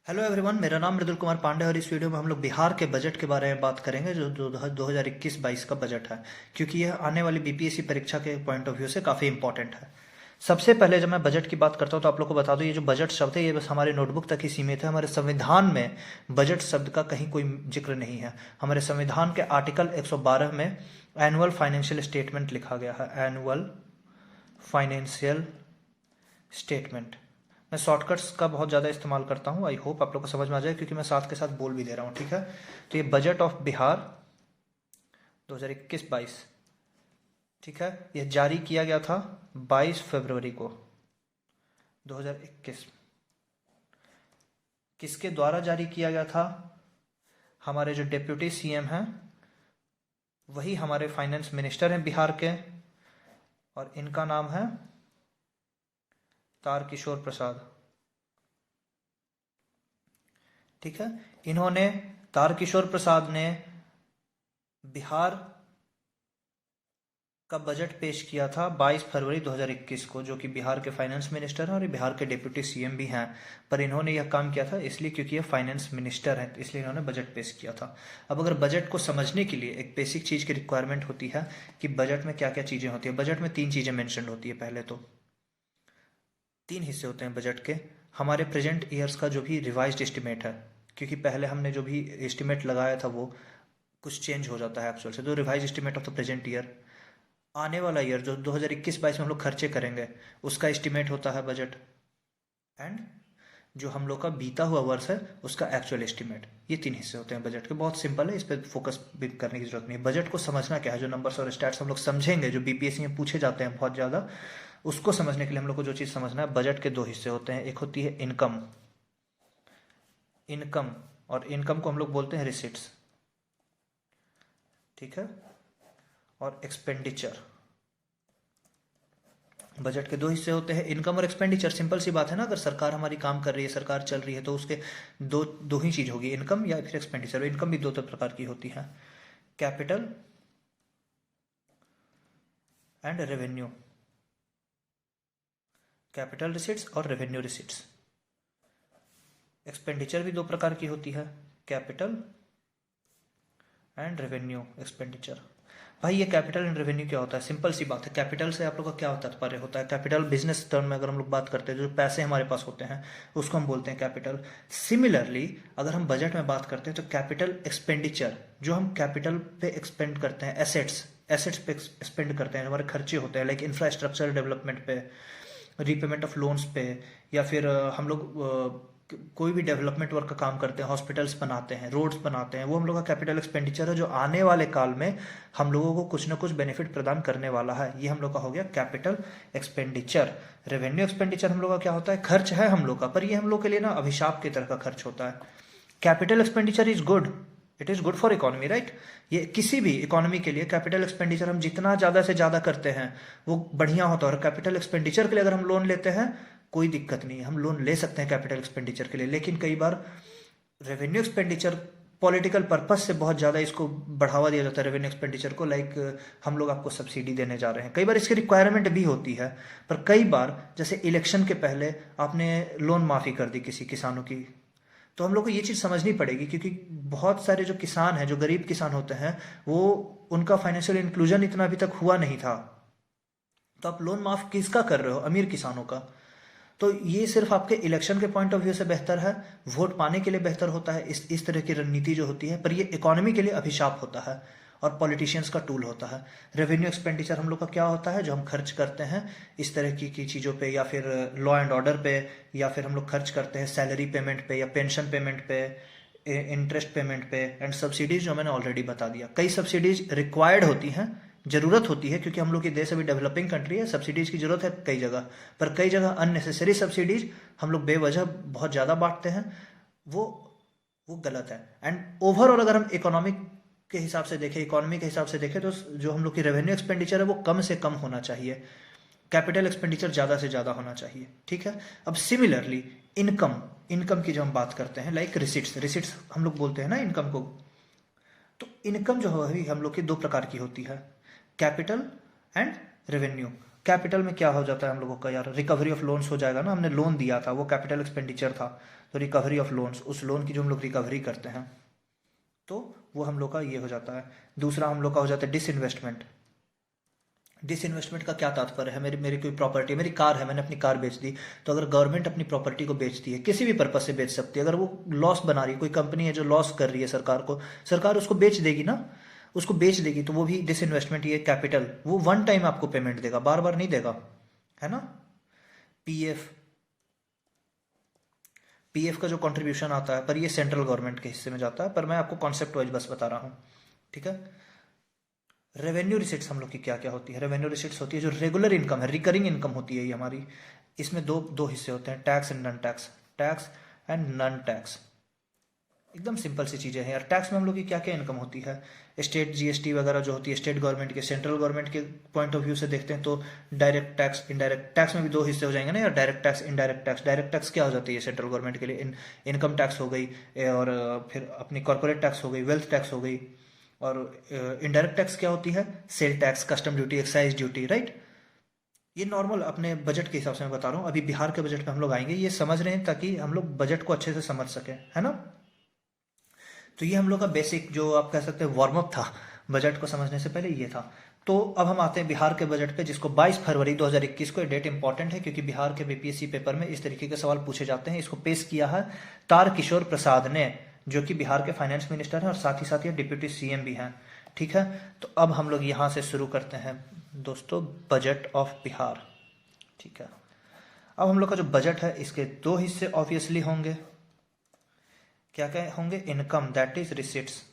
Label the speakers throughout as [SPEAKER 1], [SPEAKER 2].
[SPEAKER 1] Hello everyone, मेरा नाम मृदुल कुमार पांडे और इस वीडियो में हम लोग बिहार के बजट के बारे में बात करेंगे जो 2021-22 का बजट है, क्योंकि यह आने वाली बीपीएससी परीक्षा के पॉइंट ऑफ व्यू से काफ़ी इंपॉर्टेंट है। सबसे पहले जब मैं बजट की बात करता हूं तो आप लोग को बता दूं, ये जो बजट शब्द है ये बस हमारे नोटबुक तक ही सीमित है। हमारे संविधान में बजट शब्द का कहीं कोई जिक्र नहीं है। हमारे संविधान के आर्टिकल 112 में एनुअल फाइनेंशियल स्टेटमेंट लिखा गया है। Annual financial statement. मैं शॉर्टकट्स का बहुत ज़्यादा इस्तेमाल करता हूँ। आई होप आप लोग को समझ में आ जाए, क्योंकि मैं साथ के साथ बोल भी दे रहा हूँ। ठीक है, तो ये बजट ऑफ बिहार 2021-22, ठीक है, यह जारी किया गया था 22 फरवरी को 2021। किसके द्वारा जारी किया गया था? हमारे जो डिप्यूटी सीएम हैं वही हमारे फाइनेंस मिनिस्टर हैं बिहार के, और इनका नाम है तारकिशोर प्रसाद। ठीक है, इन्होंने तारकिशोर प्रसाद ने बिहार का बजट पेश किया था 22 फरवरी 2021 को, जो कि बिहार के फाइनेंस मिनिस्टर हैं और बिहार के डिप्यूटी सीएम भी हैं। पर इन्होंने यह काम किया था इसलिए क्योंकि ये फाइनेंस मिनिस्टर हैं, इसलिए इन्होंने बजट पेश किया था। अब अगर बजट को समझने के लिए एक बेसिक चीज़ की रिक्वायरमेंट होती है कि बजट में क्या क्या चीज़ें होती है। बजट में 3 चीज़ें मैंशन होती है। पहले तो 3 हिस्से होते हैं बजट के। हमारे प्रेजेंट ईयर्स का जो भी रिवाइज्ड एस्टिमेट है, क्योंकि पहले हमने जो भी एस्टिमेट लगाया था वो कुछ चेंज हो जाता है एक्चुअल से, तो revise estimate of the present year. आने वाला ईयर जो 2021-22 में हम लोग खर्चे करेंगे उसका एस्टिमेट होता है बजट। एंड जो हम लोग का बीता हुआ वर्ष है उसका एक्चुअल एस्टिमेट। ये 3 हिस्से होते हैं बजट के। बहुत सिंपल है, इस पर फोकस भी करने की जरूरत नहीं है। बजट को समझना क्या है, जो नंबर्स और स्टैट्स हम लोग समझेंगे जो बीपीएससी में पूछे जाते हैं बहुत ज़्यादा, उसको समझने के लिए हम लोग को जो चीज़ समझना है, बजट के 2 हिस्से होते हैं। एक होती है इनकम, इनकम, और इनकम को हम लोग बोलते हैं रिसिट्स। ठीक है, और एक्सपेंडिचर। बजट के 2 हिस्से होते हैं, इनकम और एक्सपेंडिचर। सिंपल सी बात है ना, अगर सरकार हमारी काम कर रही है, सरकार चल रही है, तो उसके दो दो ही चीज होगी, इनकम या फिर एक्सपेंडिचर। इनकम भी 2 प्रकार की होती है, capital and revenue. Capital receipts और रेवेन्यू रिसिट्स। एक्सपेंडिचर भी 2 प्रकार की होती है, कैपिटल एंड रेवेन्यू एक्सपेंडिचर। भाई ये कैपिटल एंड रेवेन्यू क्या होता है? सिंपल सी बात है। कैपिटल से आप लोग का क्या तात्पर्य होता है? कैपिटल बिजनेस टर्म में अगर हम लोग बात करते हैं, जो पैसे हमारे पास होते हैं उसको हम बोलते हैं कैपिटल। सिमिलरली अगर हम बजट में बात करते हैं तो कैपिटल एक्सपेंडिचर, जो हम कैपिटल पे एक्सपेंड करते हैं, एसेट्स, एसेट्स पे एक्सपेंड करते हैं, हमारे खर्चे होते हैं, लाइक इंफ्रास्ट्रक्चर डेवलपमेंट पे, रीपेमेंट ऑफ लोन्स पे, या फिर हम लोग कोई भी डेवलपमेंट वर्क का काम करते हैं, हॉस्पिटल्स बनाते हैं, रोड्स बनाते हैं, वो हम लोग का कैपिटल एक्सपेंडिचर है, जो आने वाले काल में हम लोगों को कुछ ना कुछ बेनिफिट प्रदान करने वाला है। ये हम लोग का हो गया कैपिटल एक्सपेंडिचर। रेवेन्यू एक्सपेंडिचर हम लोग का क्या होता है? खर्च है हम लोग का, पर ये हम लोग के लिए ना अभिशाप की तरह का खर्च होता है। Capital expenditure is good, it is good for economy, right. ये किसी भी इकोनॉमी के लिए कैपिटल एक्सपेंडिचर हम जितना ज़्यादा से ज़्यादा करते हैं वो बढ़िया होता है। और कैपिटल एक्सपेंडिचर के लिए अगर हम लोन लेते हैं कोई दिक्कत नहीं है, हम लोन ले सकते हैं कैपिटल एक्सपेंडिचर के लिए। लेकिन कई बार रेवेन्यू एक्सपेंडिचर पॉलिटिकल पर्पस से बहुत ज़्यादा इसको बढ़ावा दिया जाता है रेवेन्यू एक्सपेंडिचर को, लाइक हम लोग आपको सब्सिडी देने जा रहे हैं। कई बार इसकी रिक्वायरमेंट भी होती है, पर कई बार जैसे इलेक्शन के पहले आपने लोन माफ़ी कर दी किसी किसानों की, तो हम लोग को ये चीज़ समझनी पड़ेगी, क्योंकि बहुत सारे जो किसान हैं, जो गरीब किसान होते हैं, वो उनका फाइनेंशियल इंक्लूजन इतना अभी तक हुआ नहीं था। तो आप लोन माफ किसका कर रहे हो? अमीर किसानों का। तो ये सिर्फ आपके इलेक्शन के पॉइंट ऑफ व्यू से बेहतर है, वोट पाने के लिए बेहतर होता है इस तरह की रणनीति जो होती है, पर ये इकोनॉमी के लिए अभिशाप होता है और पॉलिटिशियंस का टूल होता है। रेवेन्यू एक्सपेंडिचर हम लोग का क्या होता है? जो हम खर्च करते हैं इस तरह की चीज़ों पे, या फिर लॉ एंड ऑर्डर पे, या फिर हम लोग खर्च करते हैं सैलरी पेमेंट पे या पेंशन पेमेंट पे, इंटरेस्ट पेमेंट पे, एंड सब्सिडीज जो मैंने ऑलरेडी बता दिया। कई सब्सिडीज रिक्वायर्ड होती हैं, जरूरत होती है, क्योंकि हम लोग की देश अभी डेवलपिंग कंट्री है, सब्सिडीज की जरूरत है कई जगह। पर कई जगह अननेसेसरी सब्सिडीज हम लोग बेवजह बहुत ज़्यादा बांटते हैं, वो वो गलत है। एंड ओवरऑल अगर हम इकोनॉमिक के हिसाब से देखें, इकोनॉमी के हिसाब से देखें, तो जो हम लोग की रेवेन्यू एक्सपेंडिचर है वो कम से कम होना चाहिए, कैपिटल एक्सपेंडिचर ज़्यादा से ज़्यादा होना चाहिए। ठीक है, अब सिमिलरली इनकम, इनकम की जो हम बात करते हैं, लाइक रिसिट्स, रिसिट्स हम लोग बोलते हैं ना इनकम को। तो इनकम जो है हम लोग की 2 प्रकार की होती है, कैपिटल एंड रेवेन्यू। कैपिटल में क्या हो जाता है हम लोगों का यार, रिकवरी ऑफ लोन्स हो जाएगा ना, हमने लोन दिया था वो कैपिटल एक्सपेंडिचर था, तो रिकवरी ऑफ लोन्स, उस लोन की जो हम लोग रिकवरी करते हैं तो वो हम लोग का ये हो जाता है। दूसरा हम लोग का हो जाता है डिसइन्वेस्टमेंट। डिसइन्वेस्टमेंट का क्या तात्पर्य है, मेरी मेरी कोई प्रॉपर्टी, मेरी कार है, मैंने अपनी कार बेच दी, तो अगर गवर्नमेंट अपनी प्रॉपर्टी को बेचती है, किसी भी पर्पज से बेच सकती है, अगर वो लॉस बना रही है, कोई कंपनी है जो लॉस कर रही है सरकार को, सरकार उसको बेच देगी ना, उसको बेच देगी, तो वो भी डिसइन्वेस्टमेंट, ये कैपिटल, वो वन टाइम आपको पेमेंट देगा, बार बार नहीं देगा, है ना। पीएफ, पीएफ का जो कंट्रीब्यूशन आता है, पर ये सेंट्रल गवर्नमेंट के हिस्से में जाता है, पर मैं आपको कॉन्सेप्ट वाइज बस बता रहा हूँ, ठीक है। रेवेन्यू रिसिट्स हम लोग की क्या क्या होती है, रेवेन्यू रिसिट्स होती है जो रेगुलर इनकम है, रिकरिंग इनकम होती है ये हमारी। इसमें दो दो हिस्से होते हैं, tax and non tax, tax and non tax. एकदम सिंपल सी चीज़ें हैं यार। टैक्स में हम लोग की क्या क्या इनकम होती है, स्टेट जीएसटी वगैरह जो होती है स्टेट गवर्नमेंट के, सेंट्रल गवर्नमेंट के पॉइंट ऑफ व्यू से देखते हैं तो डायरेक्ट टैक्स, इनडायरेक्ट टैक्स में भी दो हिस्से हो जाएंगे ना यार, direct tax, indirect tax. Direct tax क्या हो जाती है सेंट्रल गवर्नमेंट के लिए, इनकम टैक्स हो गई, और फिर अपनी कॉर्पोरेट टैक्स हो गई, वेल्थ टैक्स हो गई। और इनडायरेक्ट टैक्स क्या होती है, sale tax, custom duty, excise duty, right. ये नॉर्मल अपने बजट के हिसाब से मैं बता रहा हूँ, अभी बिहार के बजट में हम लोग आएंगे, ये समझ रहे हैं ताकि हम लोग बजट को अच्छे से समझ सकें, है ना। तो ये हम लोग का बेसिक जो आप कह सकते हैं वार्म अप था, बजट को समझने से पहले ये था। तो अब हम आते हैं बिहार के बजट पे, जिसको 22 फरवरी 2021 को, डेट इंपॉर्टेंट है क्योंकि बिहार के बीपीएससी पेपर में इस तरीके के सवाल पूछे जाते हैं। इसको पेश किया है तारकिशोर प्रसाद ने, जो कि बिहार के फाइनेंस मिनिस्टर हैं और साथ ही साथ ये डिप्यूटी सीएम भी हैं, ठीक है। तो अब हम लोग यहाँ से शुरू करते हैं दोस्तों, बजट ऑफ बिहार, ठीक है। अब हम लोग का जो बजट है इसके दो हिस्से ऑब्वियसली होंगे। क्या क्या होंगे, इनकम दैट इज रिसिट्स,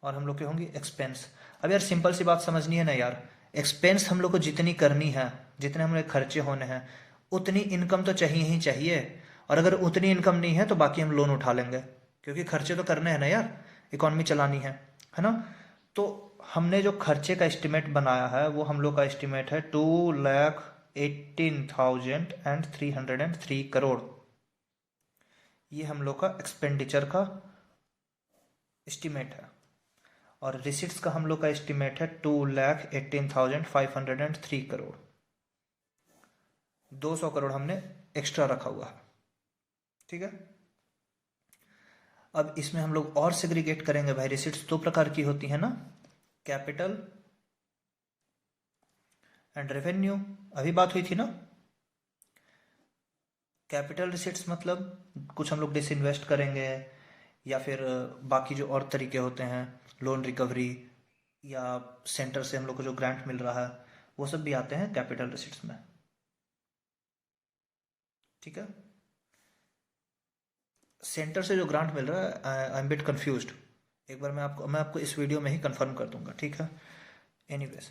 [SPEAKER 1] और हम लोग के होंगे एक्सपेंस। अब यार सिंपल सी बात समझनी है ना यार, एक्सपेंस हम लोग को जितनी करनी है, जितने हमारे खर्चे होने हैं, उतनी इनकम तो चाहिए ही चाहिए। और अगर उतनी इनकम नहीं है तो बाकी हम लोन उठा लेंगे, क्योंकि खर्चे तो करने हैं ना यार, इकोनॉमी चलानी है ना। तो हमने जो खर्चे का एस्टिमेट बनाया है वो हम लोग का एस्टिमेट है 2,18,303 करोड़। ये हम लोग का एक्सपेंडिचर का एस्टिमेट है। और रिसिट्स का हम लोग का एस्टिमेट है 2,18,503 करोड़। 200 करोड़ हमने एक्स्ट्रा रखा हुआ है, ठीक है। अब इसमें हम लोग और सेग्रीगेट करेंगे भाई। रिसिट्स दो प्रकार की होती है ना, कैपिटल एंड रेवेन्यू, अभी बात हुई थी ना। कैपिटल रिसिट्स मतलब कुछ हम लोग डिसइन्वेस्ट करेंगे, या फिर बाकी जो और तरीके होते हैं, लोन रिकवरी, या सेंटर से हम लोग को जो ग्रांट मिल रहा है, वो सब भी आते हैं कैपिटल रिसिट्स में, ठीक है। सेंटर से जो ग्रांट मिल रहा है, आई एम बिट कंफ्यूज्ड, एक बार मैं आपको इस वीडियो में ही कंफर्म कर दूंगा, ठीक है। एनीवेज,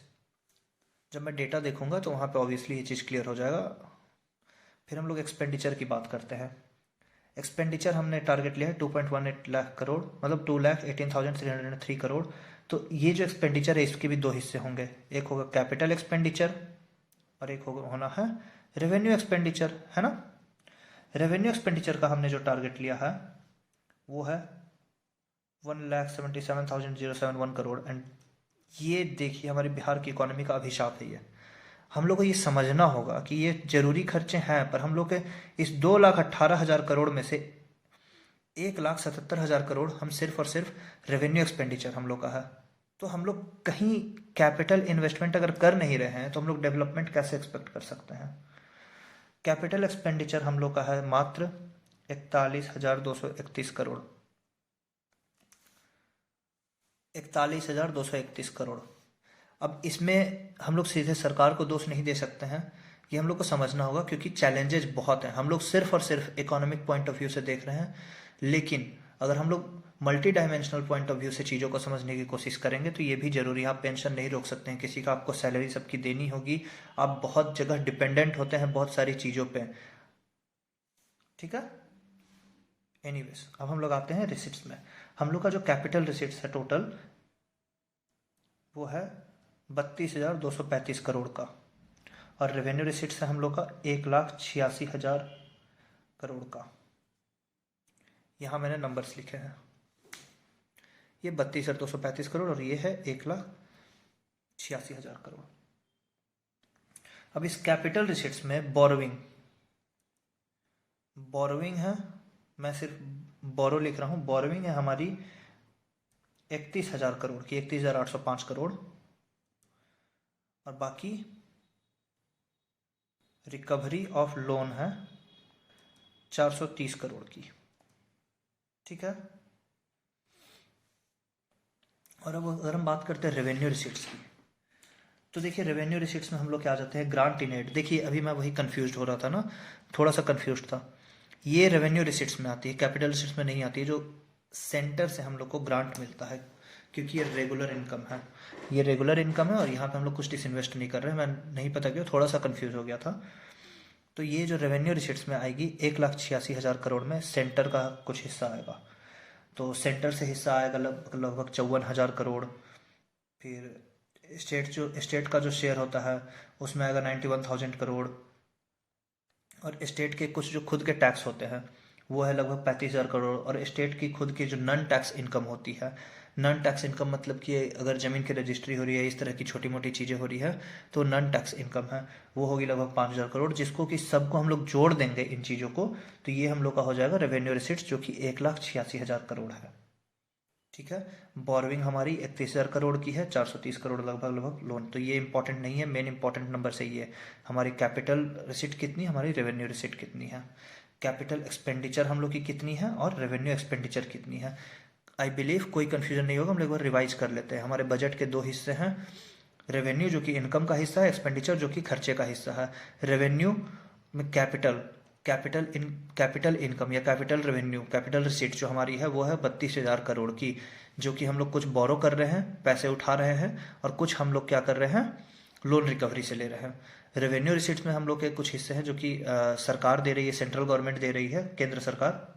[SPEAKER 1] जब मैं डेटा देखूंगा तो वहाँ पे ऑब्वियसली ये चीज़ क्लियर हो जाएगा। फिर हम लोग एक्सपेंडिचर की बात करते हैं। एक्सपेंडिचर हमने टारगेट लिया है 2.18 लाख करोड़, मतलब 2,18,303 करोड़। तो ये जो एक्सपेंडिचर है इसके भी दो हिस्से होंगे, एक होगा कैपिटल एक्सपेंडिचर और एक होगा होना है रेवेन्यू एक्सपेंडिचर, है ना। रेवेन्यू एक्सपेंडिचर का हमने जो टारगेट लिया है वो है 1,77,071 करोड़। एंड ये देखिए हमारे बिहार की इकोनॉमी का अभिशाप है ये। हम लोग को ये समझना होगा कि ये जरूरी खर्चे हैं, पर हम लोग के इस 2,18,000 करोड़ में से 1,77,000 करोड़ हम सिर्फ और सिर्फ रेवेन्यू एक्सपेंडिचर हम लोग का है। तो हम लोग कहीं कैपिटल इन्वेस्टमेंट अगर कर नहीं रहे हैं तो हम लोग डेवलपमेंट कैसे एक्सपेक्ट कर सकते हैं। कैपिटल एक्सपेंडिचर हम लोग का है मात्र 41,231 करोड़, 41,231 करोड़। अब इसमें हम लोग सीधे सरकार को दोष नहीं दे सकते हैं, ये हम लोग को समझना होगा क्योंकि चैलेंजेस बहुत हैं। हम लोग सिर्फ और सिर्फ इकोनॉमिक पॉइंट ऑफ व्यू से देख रहे हैं, लेकिन अगर हम लोग multi dimensional point of view से चीज़ों को समझने की कोशिश करेंगे तो ये भी जरूरी है। आप पेंशन नहीं रोक सकते हैं किसी का, आपको सैलरी सबकी देनी होगी, आप बहुत जगह डिपेंडेंट होते हैं बहुत सारी चीज़ों पे, ठीक है। एनीवेज, अब हम लोग आते हैं रिसिप्ट्स में। हम लोग का जो कैपिटल रिसिप्ट्स है टोटल वो है 32,235 करोड़ का, और रेवेन्यू रिसिट्स है हम लोग का 1,86,000 करोड़ का। यहाँ मैंने नंबर्स लिखे हैं, ये 32,235 करोड़ और ये है 1,86,000 करोड़। अब इस कैपिटल रिसिट्स में बोरोविंग है, मैं सिर्फ बोरो लिख रहा हूं, बोरोविंग है हमारी 31,000 करोड़ की, 31,805 करोड़, और बाकी रिकवरी ऑफ लोन है 430 करोड़ की। ठीक है। और अब अगर हम बात करते हैं रेवेन्यू रिसिट्स की, तो देखिए रेवेन्यू रिसिट्स में हम लोग क्या आ जाते हैं, ग्रांट इन एड। देखिए अभी मैं वही कंफ्यूज हो रहा था ना, थोड़ा सा कंफ्यूज था। ये रेवेन्यू रिसिट्स में आती है, कैपिटल रिसिट्स में नहीं आती है, जो सेंटर से हम लोग को ग्रांट मिलता है, क्योंकि ये रेगुलर इनकम है, ये रेगुलर इनकम है, और यहाँ पे हम लोग कुछ डिसइन्वेस्ट नहीं कर रहे हैं। मैं नहीं पता क्यों थोड़ा सा कंफ्यूज हो गया था। तो ये जो रेवेन्यू रिसिट्स में आएगी 1,86,000 करोड़ में सेंटर का कुछ हिस्सा आएगा। तो सेंटर से हिस्सा आएगा लगभग 54,000 करोड़। फिर स्टेट का जो शेयर होता है उसमें आएगा 91,000 करोड़। और स्टेट के कुछ जो खुद के टैक्स होते हैं वो है लगभग 35,000 करोड़। और स्टेट की खुद की जो नॉन टैक्स इनकम होती है, नॉन टैक्स इनकम मतलब कि अगर ज़मीन की रजिस्ट्री हो रही है, इस तरह की छोटी मोटी चीज़ें हो रही है, तो नॉन टैक्स इनकम है, वो होगी लगभग 5,000 करोड़, जिसको कि सबको हम लोग जोड़ देंगे इन चीज़ों को, तो ये हम लोग का हो जाएगा रेवेन्यू रिसिट्स, जो कि 1,86,000 करोड़ है। ठीक है। बोरोविंग हमारी 31,000 करोड़ की है, 430 करोड़ लगभग लोन। तो ये इंपॉर्टेंट नहीं है, मेन इंपॉर्टेंट नंबर सही है। हमारी कैपिटल रिसिट कितनी, हमारी रेवेन्यू रिसिट कितनी है, कैपिटल एक्सपेंडिचर हम लोग की कितनी है, और रेवेन्यू एक्सपेंडिचर कितनी है। आई बिलीव कोई कंफ्यूजन नहीं होगा, हम लोग एक बार रिवाइज कर लेते हैं। हमारे बजट के दो हिस्से हैं, रेवेन्यू जो कि इनकम का हिस्सा है, एक्सपेंडिचर जो कि खर्चे का हिस्सा है। रेवेन्यू में कैपिटल इनकम या कैपिटल रेवेन्यू, कैपिटल रिसीट जो हमारी है वो है 32,000 करोड़ की, जो कि हम लोग कुछ बोरो कर रहे हैं, पैसे उठा रहे हैं, और कुछ हम लोग क्या कर रहे हैं, लोन रिकवरी से ले रहे हैं। रेवेन्यू रिसीट्स में हम लोग के कुछ हिस्से हैं जो कि सरकार दे रही है, सेंट्रल गवर्नमेंट दे रही है, केंद्र सरकार।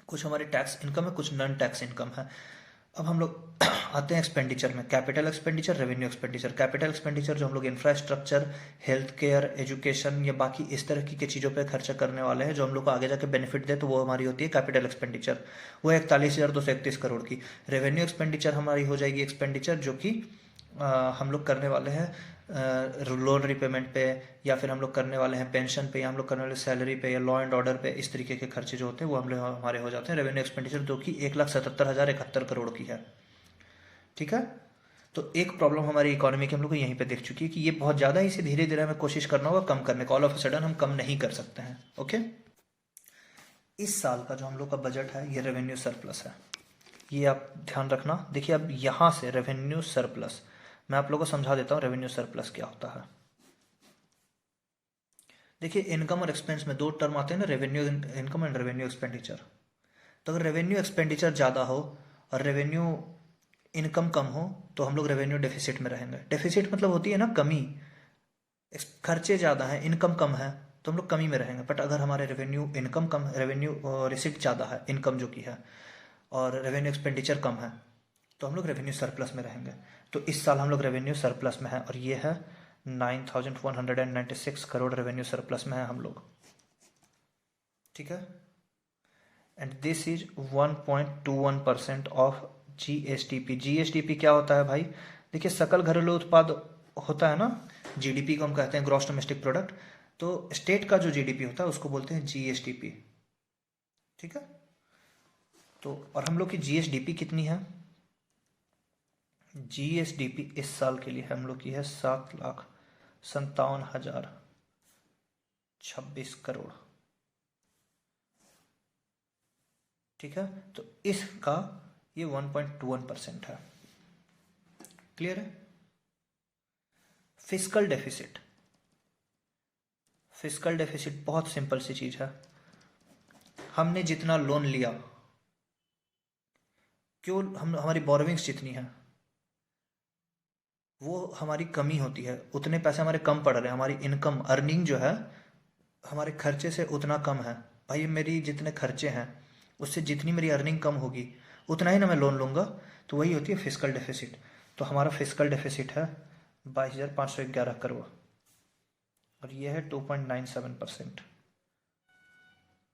[SPEAKER 1] कुछ हमारी टैक्स इनकम है, कुछ नॉन टैक्स इनकम है। अब हम लोग आते हैं एक्सपेंडिचर में, capital expenditure, revenue expenditure. Capital expenditure जो हम लोग इंफ्रास्ट्रक्चर, हेल्थ केयर, एजुकेशन या बाकी इस तरह की चीज़ों पे खर्चा करने वाले हैं, जो हम लोग को आगे जाके बेनिफिट दे, तो वो हमारी होती है कैपिटल एक्सपेंडिचर, वो है 41,231 करोड़ की। रेवेन्यू एक्सपेंडिचर हमारी हो जाएगी एक्सपेंडिचर जो कि हम लोग करने वाले हैं लोन रिपेमेंट पे, या फिर हम लोग करने वाले हैं पेंशन पे, या हम लोग करने वाले सैलरी पे, या लॉ एंड ऑर्डर पे, इस तरीके के खर्चे जो होते हैं वो हम लोग हमारे हो जाते हैं रेवेन्यू एक्सपेंडिचर, जो कि 1,77,071 करोड़ की है। ठीक है। तो एक प्रॉब्लम हमारी इकोनॉमी की हम लोग को यहीं पे दिख चुकी है कि ये बहुत ज़्यादा ही, इसे धीरे धीरे हमें कोशिश करना होगा कम करने का। ऑल ऑफ अ सडन हम कम नहीं कर सकते हैं। ओके। इस साल का जो हम लोग का बजट है ये रेवेन्यू सरप्लस है, ये आप ध्यान रखना। देखिए अब यहाँ से रेवेन्यू सरप्लस, मैं आप लोगों को समझा देता हूँ रेवेन्यू सरप्लस क्या होता है। देखिए इनकम और एक्सपेंस में दो टर्म आते हैं ना, revenue income and revenue expenditure. तो अगर रेवेन्यू एक्सपेंडिचर ज़्यादा हो और रेवेन्यू इनकम कम हो, तो हम लोग रेवेन्यू डेफिसिट में रहेंगे। डेफिसिट मतलब होती है ना कमी, खर्चे ज़्यादा हैं, इनकम कम है, तो हम लोग कमी में रहेंगे। बट अगर हमारे रेवेन्यू इनकम कम, रेवेन्यू रिसिप्ट ज़्यादा है, इनकम जो की है, और रेवेन्यू एक्सपेंडिचर कम है, तो हम लोग रेवेन्यू सरप्लस में रहेंगे। तो इस साल हम लोग रेवेन्यू सरप्लस में है, और ये है 9,196 करोड़ रेवेन्यू सरप्लस में है हम लोग। ठीक है। And this is 1.21% of GSDP. GSDP क्या होता है भाई, देखिए सकल घरेलू उत्पाद होता है ना, जीडीपी को हम कहते हैं ग्रॉस डोमेस्टिक प्रोडक्ट। तो स्टेट का जो जीडीपी होता है उसको बोलते हैं जीएसडीपी। ठीक है। तो और हम लोग की जीएसडीपी कितनी है, जीएसडीपी इस साल के लिए हम लोग की है 7,57,026 करोड़। ठीक है। तो इसका ये 1.21% है। क्लियर है। फिस्कल डेफिसिट, फिस्कल डेफिसिट बहुत सिंपल सी चीज है। हमने जितना लोन लिया, क्यों हम हमारी बोरोविंग्स जितनी है वो हमारी कमी होती है, उतने पैसे हमारे कम पड़ रहे हैं, हमारी इनकम अर्निंग जो है हमारे खर्चे से उतना कम है। भाई मेरी जितने खर्चे हैं उससे जितनी मेरी अर्निंग कम होगी उतना ही ना मैं लोन लूँगा, तो वही होती है फिस्कल डेफिसिट। तो हमारा फिस्कल डेफिसिट है 22,511 करोड़, और ये है 2.97%।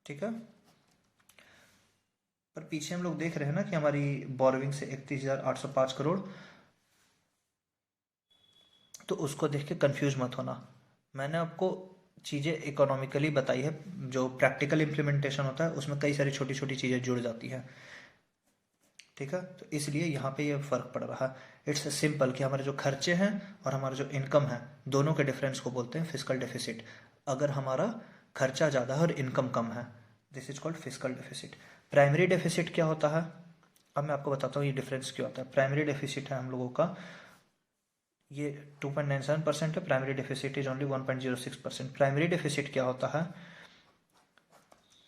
[SPEAKER 1] ठीक है। पर पीछे हम लोग देख रहे हैं ना कि हमारी बोरोविंग से 31,805 करोड़, तो उसको देख के कंफ्यूज मत होना। मैंने आपको चीज़ें इकोनॉमिकली बताई है, जो प्रैक्टिकल इम्प्लीमेंटेशन होता है उसमें कई सारी छोटी छोटी चीज़ें जुड़ जाती हैं। ठीक है, तो इसलिए यहाँ पे ये फर्क पड़ रहा है। इट्स सिंपल कि हमारे जो खर्चे हैं और हमारा जो इनकम है, दोनों के डिफरेंस को बोलते हैं फिजिकल डेफिसिट। अगर हमारा खर्चा ज़्यादा है और इनकम कम है, this is called physical deficit. Primary deficit क्या होता है, अब मैं आपको बताता हूँ ये डिफरेंस क्यों होता है। प्राइमरी डेफिसिट है हम लोगों का, ये 2.97% है, primary deficit is only 1.06%। Primary deficit क्या होता है,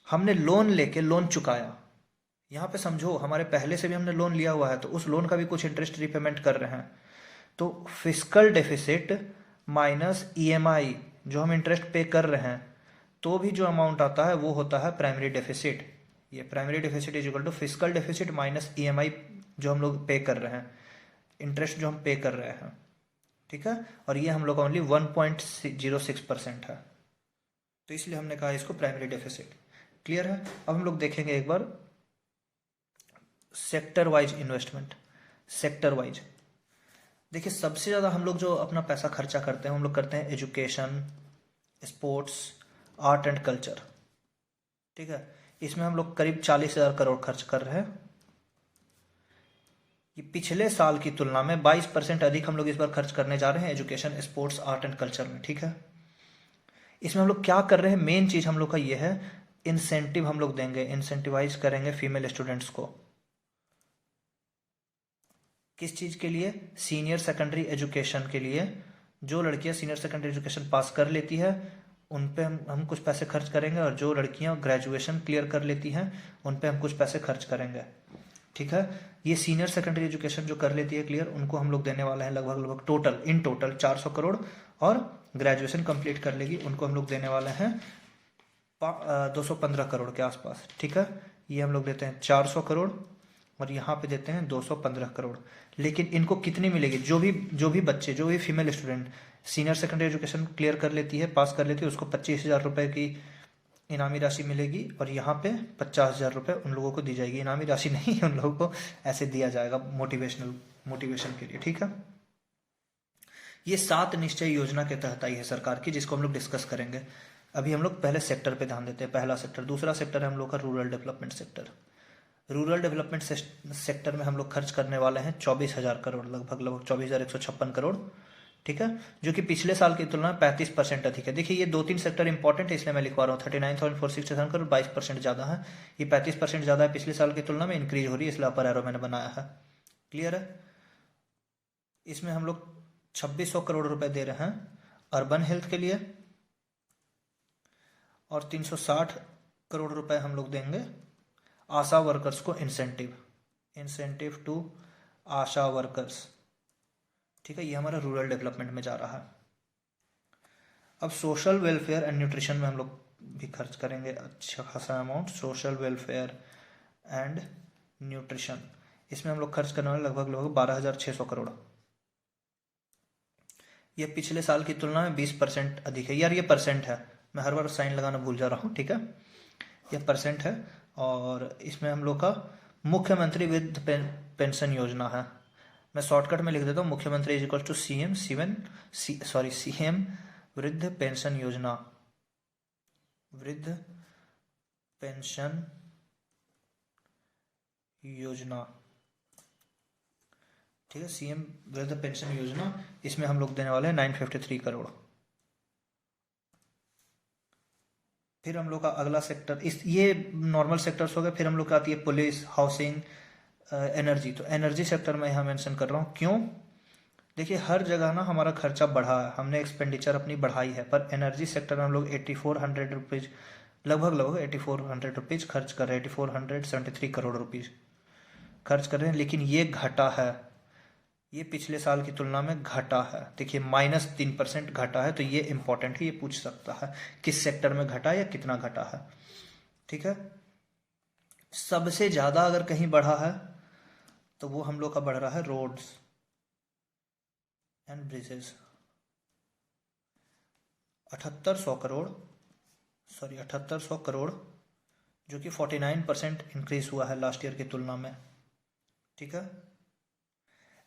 [SPEAKER 1] हमने लोन लेके लोन चुकाया, यहाँ पे समझो हमारे पहले से भी हमने लोन लिया हुआ है तो उस लोन का भी कुछ इंटरेस्ट रिपेमेंट कर रहे हैं। तो फिस्कल डेफिसिट माइनस ईएमआई जो हम इंटरेस्ट पे कर रहे हैं, तो भी जो अमाउंट आता है वो होता है प्राइमरी डेफिसिट। ये primary deficit is equal to fiscal deficit minus EMI जो हम लोग पे कर रहे हैं, इंटरेस्ट जो हम पे कर रहे हैं। ठीक है, और ये हम लोग का ओनली 1.06% है, तो इसलिए हमने कहा इसको प्राइमरी डेफिसिट। क्लियर है। अब हम लोग देखेंगे एक बार sector wise investment. Sector wise देखिए, सबसे ज़्यादा हम लोग जो अपना पैसा खर्चा करते हैं हम लोग करते हैं education, sports, art and culture. ठीक है, इसमें हम लोग करीब 40,000 करोड़ खर्च कर रहे हैं। ये पिछले साल की तुलना में 22% अधिक हम लोग इस बार खर्च करने जा रहे हैं education, sports, art and culture में। ठीक है, इसमें हम लोग क्या कर रहे हैं, मेन चीज हम लोग का ये है, इंसेंटिव हम लोग देंगे, इंसेंटिवाइज करेंगे फीमेल स्टूडेंट्स को। किस चीज के लिए, सीनियर सेकेंडरी एजुकेशन के लिए। जो लड़कियां सीनियर सेकेंडरी एजुकेशन पास कर लेती है उन पे हम कुछ पैसे खर्च करेंगे, और जो लड़कियां ग्रेजुएशन क्लियर कर लेती हैं उन पे हम कुछ पैसे खर्च करेंगे। ठीक है, ये सीनियर सेकेंडरी एजुकेशन जो कर लेती है क्लियर, उनको हम लोग देने वाले हैं लगभग लगभग टोटल इन टोटल 400 करोड़, और ग्रेजुएशन कंप्लीट कर लेगी उनको हम लोग देने वाले हैं 215 करोड़ के आसपास। ठीक है, ये हम लोग देते हैं 400 करोड़ और यहाँ पे देते हैं 215 करोड़। लेकिन इनको कितनी मिलेगी, जो भी बच्चे, जो भी female student senior secondary education clear कर लेती है, पास कर लेती है, उसको 25,000 रुपये की इनामी राशि मिलेगी, और यहाँ पे 50,000 रुपये उन लोगों को दी जाएगी। इनामी राशि नहीं, उन लोगों को ऐसे दिया जाएगा मोटिवेशन के लिए। ठीक है, ये 7 निश्चय योजना के तहत आई है सरकार की, जिसको हम लोग डिस्कस करेंगे। अभी हम लोग पहले सेक्टर पे ध्यान देते हैं। पहला सेक्टर, दूसरा सेक्टर है हम लोग का rural development sector. Rural development sector में हम लोग खर्च करने वाले हैं 24,000 करोड़, लगभग लगभग 24,156 करोड़। ठीक है, जो कि पिछले साल की तुलना में 35% अधिक है। देखिए, ये 2-3 सेक्टर इंपॉर्टेंट है इसलिए मैं लिखवा रहा हूँ। 39,467 करोड़ 22% ज़्यादा है, ये 35% ज़्यादा है पिछले साल की तुलना में, इंक्रीज हो रही है, इसलिए अपर एरो मैंने बनाया है। क्लियर है। इसमें हम लोग 2,600 करोड़ रुपए दे रहे हैं अर्बन हेल्थ के लिए, और 360 करोड़ रुपए हम लोग देंगे आशा वर्कर्स को, इंसेंटिव टू आशा वर्कर्स। ठीक है, ये हमारा रूरल डेवलपमेंट में जा रहा है। अब सोशल वेलफेयर एंड न्यूट्रिशन में हम लोग भी खर्च करेंगे अच्छा खासा amount. Social welfare and nutrition, इसमें हम लोग खर्च करने वाले लगभग लगभग 12,600 करोड़। ये पिछले साल की तुलना में 20% अधिक है। यार ये परसेंट है, मैं हर बार साइन लगाना भूल जा रहा हूँ। ठीक है, ये परसेंट है, और इसमें हम लोग का मुख्यमंत्री वृद्ध पेंशन योजना है। मैं शॉर्टकट में लिख देता हूँ, मुख्यमंत्री इज इक्वल टू सीएम वृद्ध पेंशन योजना, वृद्ध पेंशन योजना। ठीक है, सीएम वृद्ध पेंशन योजना, इसमें हम लोग देने वाले हैं 953 करोड़। फिर हम लोग का अगला सेक्टर, इस ये नॉर्मल सेक्टर्स हो गए। फिर हम लोग का आती है पुलिस, हाउसिंग, एनर्जी। तो एनर्जी सेक्टर में यहाँ मेंशन कर रहा हूँ, क्यों, देखिए हर जगह ना हमारा खर्चा बढ़ा है, हमने एक्सपेंडिचर अपनी बढ़ाई है, पर एनर्जी सेक्टर में हम लोग 8,400 रुपीज़, लगभग लगभग 8,400 रुपीज़ खर्च कर रहे हैं, 8,473 करोड़ रुपीज़ खर्च कर रहे हैं। लेकिन ये घटा है, ये पिछले साल की तुलना में घटा है। देखिए -3% घटा है, तो ये इंपॉर्टेंट है, ये पूछ सकता है किस सेक्टर में घटा या कितना घटा है। ठीक है, सबसे ज्यादा अगर कहीं बढ़ा है तो वो हम लोग का बढ़ रहा है रोड्स एंड ब्रिजेस, 7800 करोड़, जो कि 49% इंक्रीज हुआ है लास्ट ईयर की तुलना में। ठीक है,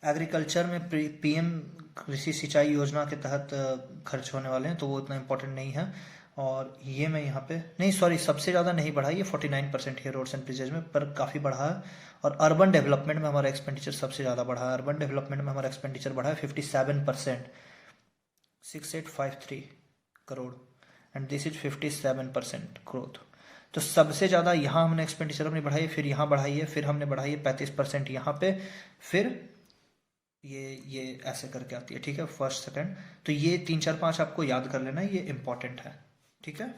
[SPEAKER 1] एग्रीकल्चर में पीएम कृषि सिंचाई योजना के तहत खर्च होने वाले हैं, तो वो इतना इम्पोर्टेंट नहीं है। और ये मैं यहाँ पे नहीं, सॉरी, सबसे ज़्यादा नहीं बढ़ा, ये 49% है रोड्स एंड ब्रिजेज में, पर काफ़ी बढ़ा है। और अर्बन डेवलपमेंट में हमारा एक्सपेंडिचर सबसे ज़्यादा बढ़ा है। अर्बन डेवलपमेंट में हमारा एक्सपेंडिचर बढ़ा है 57%, 6853 crore, and this is 57% growth. तो सबसे ज़्यादा यहाँ हमने एक्सपेंडिचर अपनी बढ़ाई, फिर यहाँ बढ़ाई है, फिर हमने बढ़ाई है 35% यहाँ पे, फिर ये ऐसे करके आती है, ठीक है, फर्स्ट सेकंड। तो ये 3 4 5 आपको याद कर लेना, ये इंपॉर्टेंट है, ठीक है।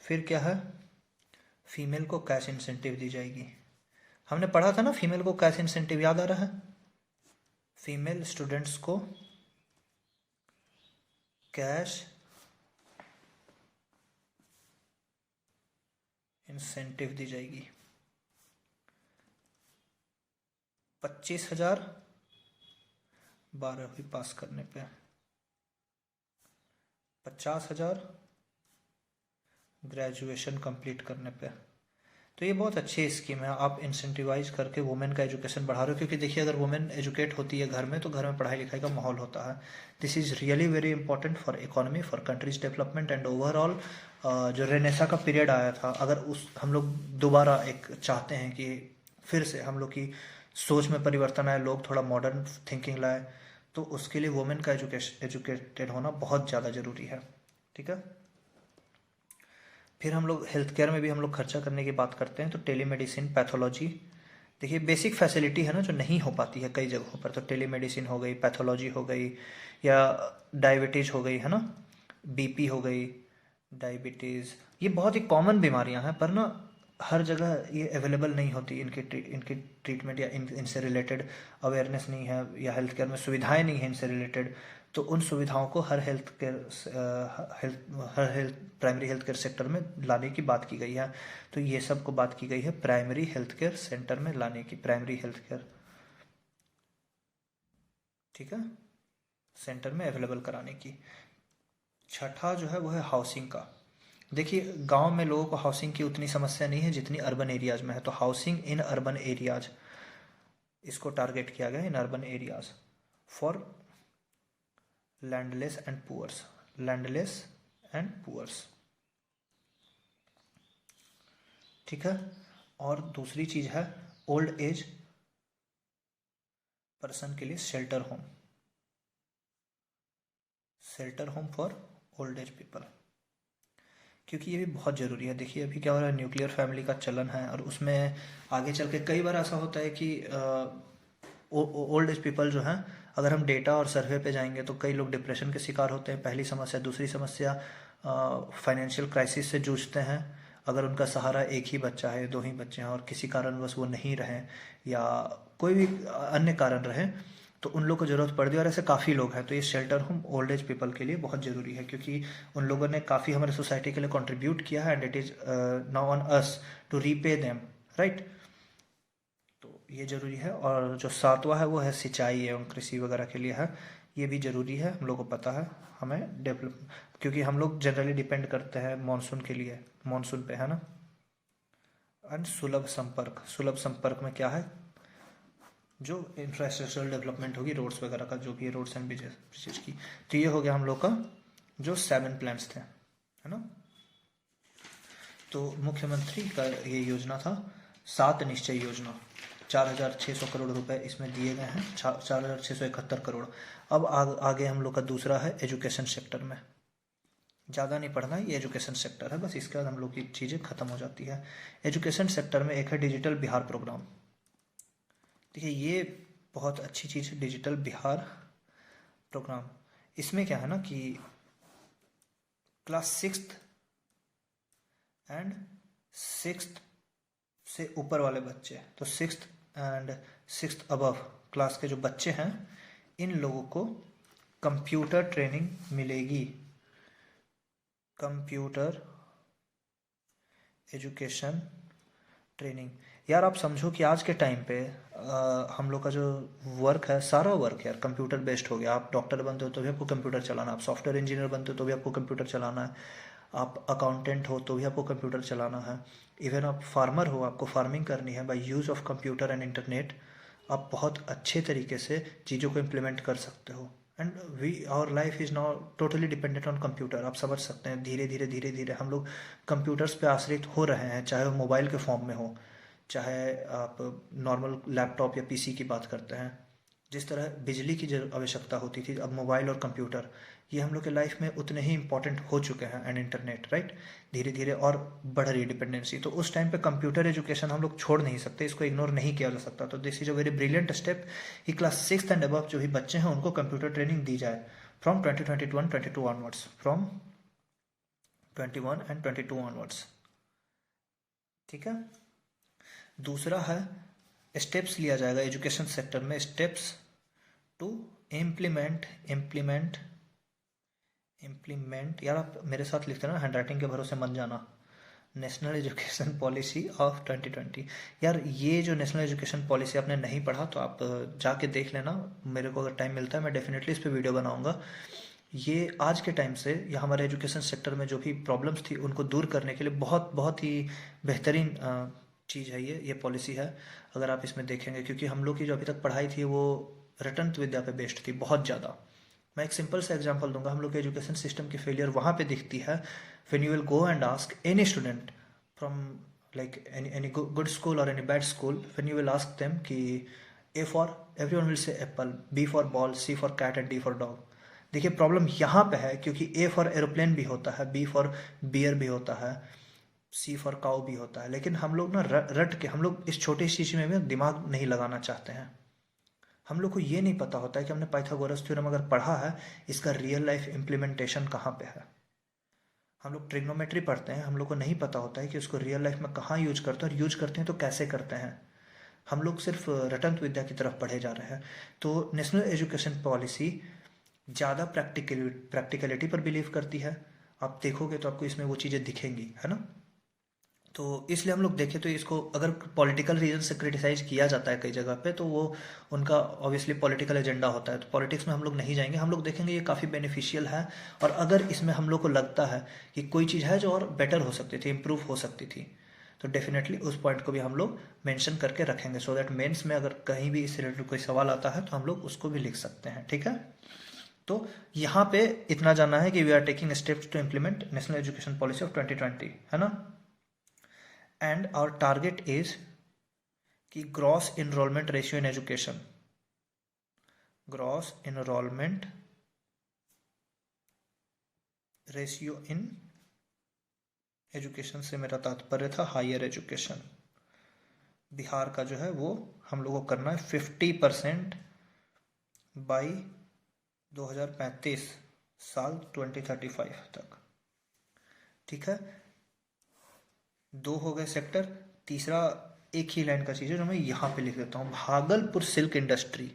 [SPEAKER 1] फिर क्या है, फीमेल को कैश इंसेंटिव दी जाएगी। हमने पढ़ा था ना फीमेल को कैश इंसेंटिव, याद आ रहा है? फीमेल स्टूडेंट्स को कैश इंसेंटिव दी जाएगी 25,000 12वीं पास करने पे, 50,000 ग्रेजुएशन कंप्लीट करने पे। तो ये बहुत अच्छी स्कीम है, आप इंसेंटिवाइज करके वुमेन का एजुकेशन बढ़ा रहे हो, क्योंकि देखिए अगर वुमेन एजुकेट होती है घर में, तो घर में पढ़ाई लिखाई का माहौल होता है। This is really very important for economy, for countries development and overall. जो रेनेसा का पीरियड आया था, अगर उस हम लोग दोबारा एक चाहते हैं कि फिर से हम लोग की सोच में परिवर्तन आए, लोग थोड़ा मॉडर्न थिंकिंग लाए, तो उसके लिए वुमेन का एजुकेटेड होना बहुत ज़्यादा ज़रूरी है, ठीक है। फिर हम लोग हेल्थ केयर में भी हम लोग खर्चा करने की बात करते हैं, तो टेलीमेडिसिन, पैथोलॉजी, देखिए बेसिक फैसिलिटी है ना जो नहीं हो पाती है कई जगहों पर, तो टेलीमेडिसिन हो गई, पैथोलॉजी हो गई, या डायबिटीज़ हो गई, है ना, बीपी हो गई, डायबिटीज़, ये बहुत ही कॉमन बीमारियां हैं, पर ना हर जगह ये अवेलेबल नहीं होती, इनकी ट्रीटमेंट या इनसे रिलेटेड अवेयरनेस नहीं है, या हेल्थ केयर में सुविधाएं नहीं है इनसे रिलेटेड। तो उन सुविधाओं को हर health primary health care sector में लाने की बात की गई है। तो ये सब को बात की गई है प्राइमरी हेल्थ केयर सेंटर में लाने की, प्राइमरी हेल्थ केयर, ठीक है, सेंटर में अवेलेबल कराने की। छठा जो है वो है हाउसिंग का। देखिए गांव में लोगों को हाउसिंग की उतनी समस्या नहीं है जितनी अर्बन एरियाज में है, तो हाउसिंग इन अर्बन एरियाज, इसको टारगेट किया गया in urban areas for landless and poors, landless and poors, ठीक है। और दूसरी चीज है ओल्ड एज पर्सन के लिए shelter home, shelter home for old age people, क्योंकि ये भी बहुत ज़रूरी है। देखिए अभी क्या हो रहा है, न्यूक्लियर फैमिली का चलन है, और उसमें आगे चल के कई बार ऐसा होता है कि ओल्ड एज पीपल जो हैं, अगर हम डेटा और सर्वे पे जाएंगे तो कई लोग डिप्रेशन के शिकार होते हैं, पहली समस्या। दूसरी समस्या, फाइनेंशियल क्राइसिस से जूझते हैं। अगर उनका सहारा एक ही बच्चा है, दो ही बच्चे हैं, और किसी कारणवश वो नहीं रहें, या कोई भी अन्य कारण रहे, तो उन लोग को ज़रूरत पड़ती है, और ऐसे काफ़ी लोग हैं। तो ये shelter home old age people के लिए बहुत ज़रूरी है, क्योंकि उन लोगों ने काफ़ी हमारे सोसाइटी के लिए कंट्रीब्यूट किया है, and it is now on us to repay them, right. तो ये ज़रूरी है। और जो सातवां है वो है सिंचाई एवं कृषि वगैरह के लिए है, ये भी ज़रूरी है, हम लोग को पता है, हमें डेवलप, क्योंकि हम लोग जनरली डिपेंड करते हैं मानसून के लिए, मानसून पे, है ना। एंड सुलभ संपर्क, सुलभ संपर्क में क्या है, जो इंफ्रास्ट्रक्चरल डेवलपमेंट होगी, रोड्स वगैरह का जो भी है, रोड्स एंड ब्रिजेस की। तो ये हो गया हम लोग का जो 7 प्लान्स थे, है ना। तो मुख्यमंत्री का ये योजना था 7 निश्चय योजना, 4,600 करोड़ रुपए इसमें दिए गए हैं, 4,671 करोड़। अब आगे हम लोग का दूसरा है एजुकेशन सेक्टर में, ज़्यादा नहीं पढ़ना, ये एजुकेशन सेक्टर है बस, इसके बाद हम लोग की चीज़ें खत्म हो जाती है। एजुकेशन सेक्टर में एक है डिजिटल बिहार प्रोग्राम। देखिए ये बहुत अच्छी चीज़ है, डिजिटल बिहार प्रोग्राम। इसमें क्या है ना कि क्लास 6th एंड 6th से ऊपर वाले बच्चे, तो 6th and 6th above class के जो बच्चे हैं, इन लोगों को कंप्यूटर ट्रेनिंग मिलेगी, कंप्यूटर एजुकेशन ट्रेनिंग। यार आप समझो कि आज के टाइम पे हम लोग का जो वर्क है, सारा वर्क यार कंप्यूटर बेस्ड हो गया। आप डॉक्टर बनते हो तो भी आपको कंप्यूटर चलाना है, आप सॉफ्टवेयर इंजीनियर बनते हो तो भी आपको कंप्यूटर चलाना है, आप अकाउंटेंट हो तो भी आपको कंप्यूटर चलाना है, इवन आप फार्मर हो, आपको फार्मिंग करनी है। By use of computer and internet आप बहुत अच्छे तरीके से चीज़ों को इम्प्लीमेंट कर सकते हो। And we our life is now totally dependent on computer. आप समझ सकते हैं धीरे धीरे धीरे धीरे हम लोग कंप्यूटर्स पे आश्रित हो रहे हैं, चाहे वो मोबाइल के फॉर्म में हो, चाहे आप नॉर्मल लैपटॉप या पीसी की बात करते हैं। जिस तरह बिजली की आवश्यकता होती थी, अब मोबाइल और कंप्यूटर ये हम लोग के लाइफ में उतने ही इंपॉर्टेंट हो चुके हैं, एंड इंटरनेट, राइट। धीरे धीरे और बढ़ रही है डिपेंडेंसी। तो उस टाइम पे कंप्यूटर एजुकेशन हम लोग छोड़ नहीं सकते, इसको इग्नोर नहीं किया जा सकता। तो this is a very brilliant step कि क्लास 6th एंड अबव जो भी बच्चे हैं उनको कंप्यूटर ट्रेनिंग दी जाए from 2021-22 onwards, from 21 and 22 onwards. ठीक है। दूसरा है स्टेप्स लिया जाएगा एजुकेशन सेक्टर में, steps to implement implement implement. यार आप मेरे साथ लिखते ना, हैंडराइटिंग के भरोसे मत जाना। National education policy of 2020। यार ये जो नेशनल एजुकेशन पॉलिसी आपने नहीं पढ़ा तो आप जाके देख लेना, मेरे को अगर टाइम मिलता है मैं डेफिनेटली इस पर वीडियो बनाऊंगा। ये आज के टाइम से या हमारे एजुकेशन सेक्टर में जो भी प्रॉब्लम्स थी उनको दूर करने के लिए बहुत बहुत ही बेहतरीन चीज़ है ये पॉलिसी है। अगर आप इसमें देखेंगे, क्योंकि हम लोग की जो अभी तक पढ़ाई थी वो रटंत विद्या पे बेस्ड थी बहुत ज़्यादा। मैं एक सिंपल सा एग्जांपल दूंगा, हम लोग के एजुकेशन सिस्टम की फेलियर वहाँ पे दिखती है when you will go and ask any student from like any good school or any bad school, when you will ask them कि A for everyone will say apple, B for ball, C for cat and D for dog. देखिए problem यहाँ पे है, क्योंकि A for aeroplane भी होता है, B for beer भी होता है, सी फॉर काउ भी होता है, लेकिन हम लोग ना रट के हम लोग इस छोटी सी चीज़ में भी दिमाग नहीं लगाना चाहते हैं। हम लोग को ये नहीं पता होता है कि हमने पाइथागोरस थ्योरम अगर पढ़ा है, इसका रियल लाइफ इम्प्लीमेंटेशन कहाँ पे है। हम लोग ट्रिग्नोमेट्री पढ़ते हैं, हम लोग को नहीं पता होता है कि उसको रियल लाइफ में कहाँ यूज करते हैं, और यूज करते हैं तो कैसे करते हैं। हम लोग सिर्फ रटंत विद्या की तरफ पढ़े जा रहे हैं। तो नेशनल एजुकेशन पॉलिसी ज़्यादा प्रैक्टिकलिटी पर बिलीव करती है। आप देखोगे तो आपको इसमें वो चीज़ें दिखेंगी, है ना। तो इसलिए हम लोग देखें तो इसको अगर पॉलिटिकल रीजन से क्रिटिसाइज किया जाता है कई जगह पे, तो वो उनका ऑब्वियसली पॉलिटिकल एजेंडा होता है। तो पॉलिटिक्स में हम लोग नहीं जाएंगे, हम लोग देखेंगे ये काफ़ी बेनिफिशियल है। और अगर इसमें हम लोग को लगता है कि कोई चीज़ है जो और बेटर हो सकती थी, इम्प्रूव हो सकती थी, तो डेफिनेटली उस पॉइंट को भी हम लोग मेंशन करके रखेंगे, सो दैट मेंस में अगर कहीं भी इस रिलेटेड कोई सवाल आता है तो हम लोग उसको भी लिख सकते हैं। ठीक है। तो यहाँ पे इतना जानना है कि we are taking steps to implement national education policy of 2020, है ना। एंड आवर टारगेट इज कि gross enrolment ratio in education, gross enrolment ratio in education से मेरा तात्पर्य था हायर एजुकेशन। बिहार का जो है वो हम लोगों को करना है 50% बाई 2035 साल 2035 तक। ठीक है। 2 हो गए सेक्टर। तीसरा एक ही लाइन का चीज है जो मैं यहां पे लिख देता हूं, Bhagalpur silk industry,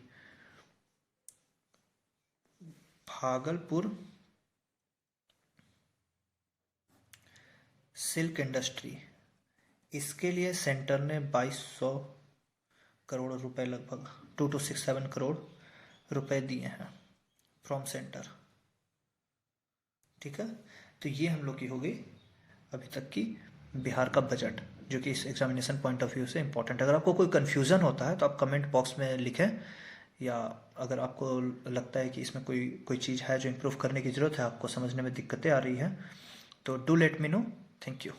[SPEAKER 1] Bhagalpur silk industry. इसके लिए सेंटर ने 2200 करोड़ रुपए, लगभग 2 to 6 7 करोड़ रुपए दिए हैं फ्रॉम सेंटर। ठीक है। तो ये हम लोग की हो गई अभी तक की बिहार का बजट, जो कि इस एग्जामिनेशन पॉइंट ऑफ व्यू से इंपॉर्टेंट है। अगर आपको कोई कन्फ्यूज़न होता है तो आप कमेंट बॉक्स में लिखें, या अगर आपको लगता है कि इसमें कोई कोई चीज़ है जो इम्प्रूव करने की ज़रूरत है, आपको समझने में दिक्कतें आ रही हैं, तो do let me know. Thank you.